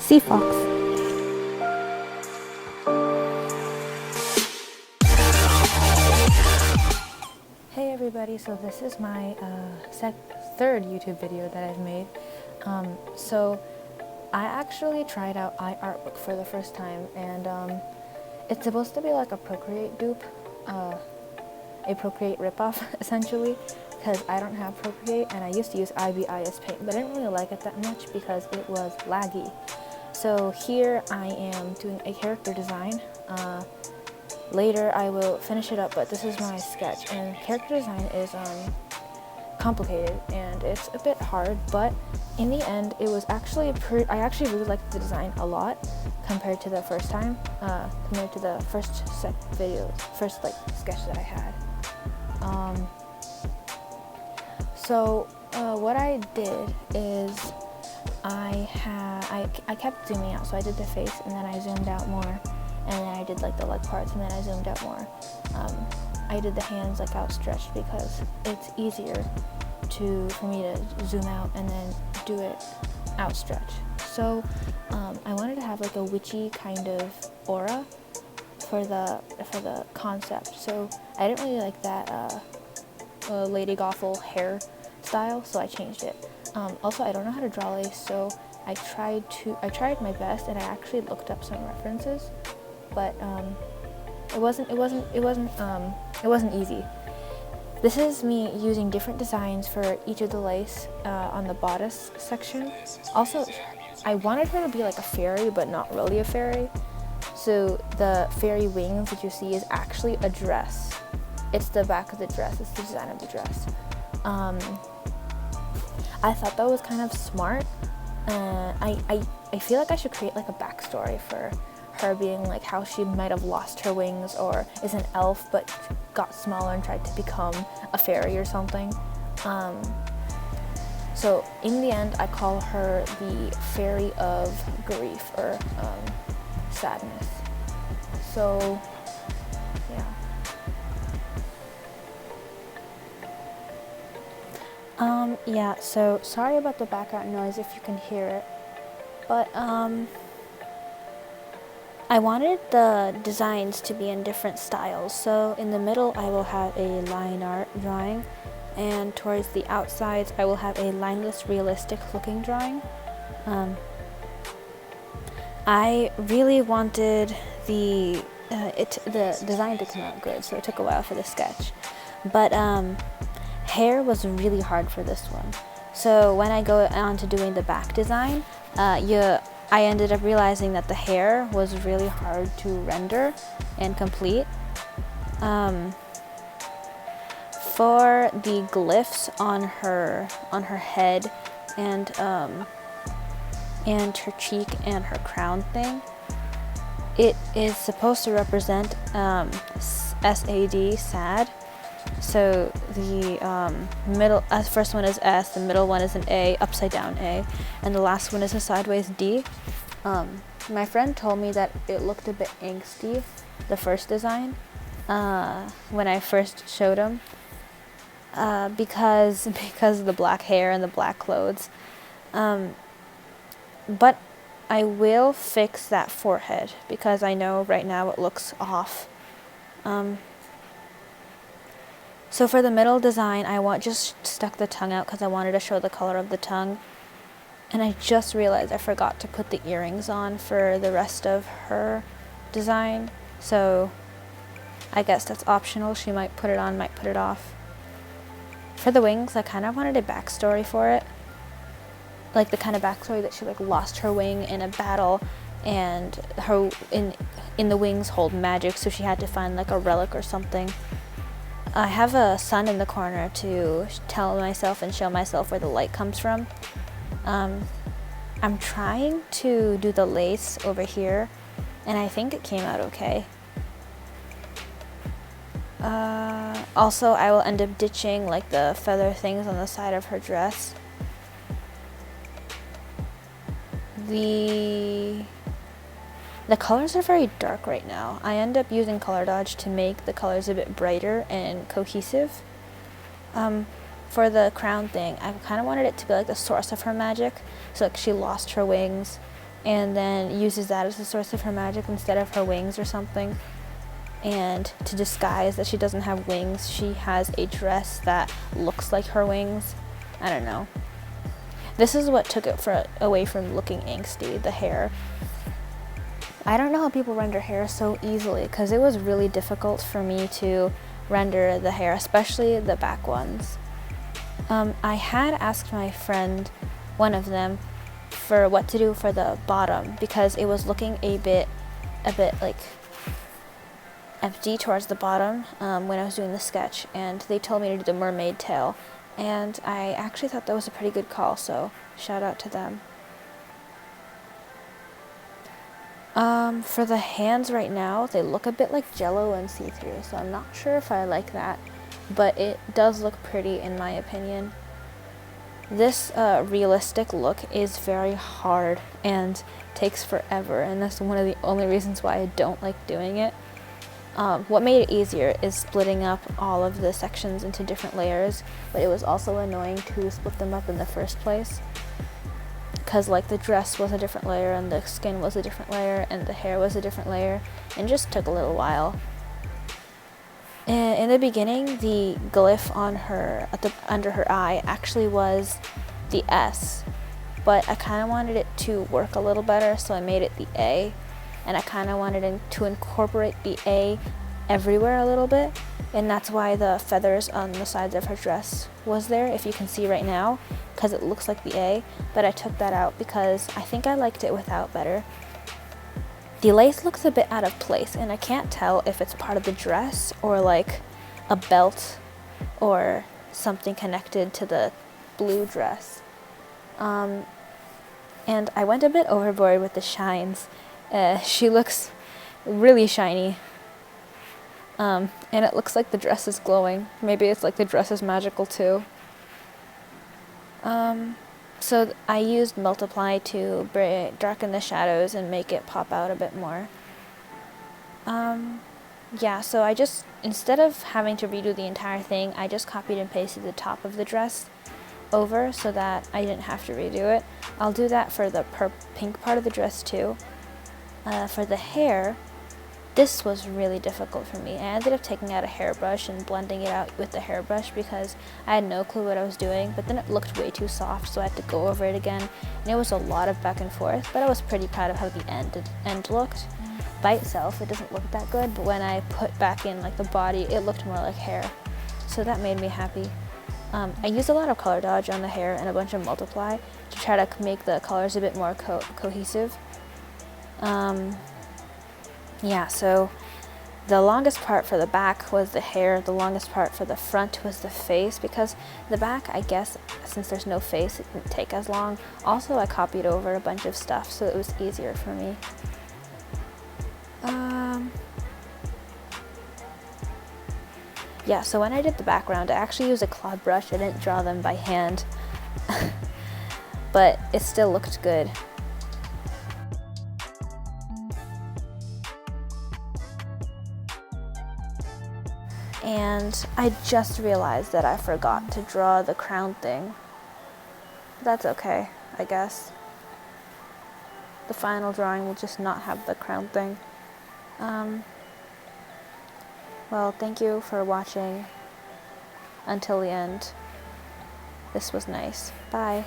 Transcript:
Seafox. Hey everybody, so this is my third YouTube video that I've made. So I actually tried out iartbook for the first time, and it's supposed to be like a Procreate dupe, a Procreate ripoff essentially, because I don't have Procreate and I used to use ibis paint, but I didn't really like it that much because it was laggy. So here I am doing a character design. Later I will finish it up, but this is my sketch, and character design is complicated and it's a bit hard, but in the end it was actually I actually really liked the design a lot compared to the first time, compared to the first sketch that I had. What I did is I kept zooming out, so I did the face and then I zoomed out more, and then I did like the leg parts and then I zoomed out more. I did the hands like outstretched because it's easier for me to zoom out and then do it outstretched. So I wanted to have like a witchy kind of aura for the concept. So I didn't really like that Lady Gothel hair style, so I changed it. Also, I don't know how to draw lace, so I tried my best, and I actually looked up some references, but it wasn't easy. This is me using different designs for each of the lace on the bodice section. Also, I wanted her to be like a fairy, but not really a fairy. So the fairy wings that you see is actually a dress. It's the back of the dress. It's the design of the dress. I thought that was kind of smart. I feel like I should create like a backstory for her, being like how she might have lost her wings or is an elf but got smaller and tried to become a fairy or something. So in the end I call her the fairy of grief or sadness. So yeah. Yeah, so sorry about the background noise if you can hear it, but I wanted the designs to be in different styles. So in the middle I will have a line art drawing, and towards the outsides I will have a lineless, realistic looking drawing. I really wanted the design to come out good, so it took a while for the sketch, but hair was really hard for this one. So when I go on to doing the back design, I ended up realizing that the hair was really hard to render and complete. For the glyphs on her head and her cheek and her crown thing, it is supposed to represent SAD, sad. So the middle, first one is S, the middle one is an A, upside down A, and the last one is a sideways D. My friend told me that it looked a bit angsty, the first design, when I first showed him, because of the black hair and the black clothes. But I will fix that forehead because I know right now it looks off. So for the middle design, I just stuck the tongue out because I wanted to show the color of the tongue. And I just realized I forgot to put the earrings on for the rest of her design. So I guess that's optional. She might put it on, might put it off. For the wings, I kind of wanted a backstory for it. Like the kind of backstory that she like lost her wing in a battle, and her in the wings hold magic, so she had to find like a relic or something. I have a sun in the corner to tell myself and show myself where the light comes from. I'm trying to do the lace over here, and I think it came out okay. Also, I will end up ditching like the feather things on the side of her dress. The colors are very dark right now. I end up using color dodge to make the colors a bit brighter and cohesive. For the crown thing, I kind of wanted it to be like the source of her magic. So like she lost her wings and then uses that as a source of her magic instead of her wings or something. And to disguise that she doesn't have wings, she has a dress that looks like her wings. I don't know. This is what took it away from looking angsty, the hair. I don't know how people render hair so easily, because it was really difficult for me to render the hair, especially the back ones. I had asked my friend, one of them, for what to do for the bottom, because it was looking a bit like empty towards the bottom when I was doing the sketch, and they told me to do the mermaid tail, and I actually thought that was a pretty good call, so shout out to them. For the hands right now, they look a bit like jello and see-through, so I'm not sure if I like that, but it does look pretty in my opinion. This realistic look is very hard and takes forever, and that's one of the only reasons why I don't like doing it. What made it easier is splitting up all of the sections into different layers, but it was also annoying to split them up in the first place, because like the dress was a different layer and the skin was a different layer and the hair was a different layer, and just took a little while. In the beginning, the glyph on her under her eye actually was the S, but I kind of wanted it to work a little better, so I made it the A, and I kind of wanted to incorporate the A everywhere a little bit, and that's why the feathers on the sides of her dress was there, if you can see right now, because it looks like the A, but I took that out because I think I liked it without better. The lace looks a bit out of place, and I can't tell if it's part of the dress or like a belt or something connected to the blue dress. And I went a bit overboard with the shines. She looks really shiny. And it looks like the dress is glowing. Maybe it's like the dress is magical too. So I used Multiply to darken the shadows and make it pop out a bit more. Yeah, so I just, instead of having to redo the entire thing, I just copied and pasted the top of the dress over so that I didn't have to redo it. I'll do that for the pink part of the dress too. For the hair, this was really difficult for me. I ended up taking out a hairbrush and blending it out with the hairbrush because I had no clue what I was doing, but then it looked way too soft, so I had to go over it again, and it was a lot of back and forth, but I was pretty proud of how the end looked. By itself, it doesn't look that good, but when I put back in like the body, it looked more like hair, so that made me happy. I used a lot of color dodge on the hair and a bunch of Multiply to try to make the colors a bit more cohesive. Yeah, so the longest part for the back was the hair, the longest part for the front was the face, because the back, I guess, since there's no face, it didn't take as long. Also, I copied over a bunch of stuff, so it was easier for me. Yeah, so when I did the background, I actually used a cloth brush. I didn't draw them by hand, but it still looked good. And I just realized that I forgot to draw the crown thing. That's okay, I guess. The final drawing will just not have the crown thing. Well, thank you for watching until the end. This was nice. Bye.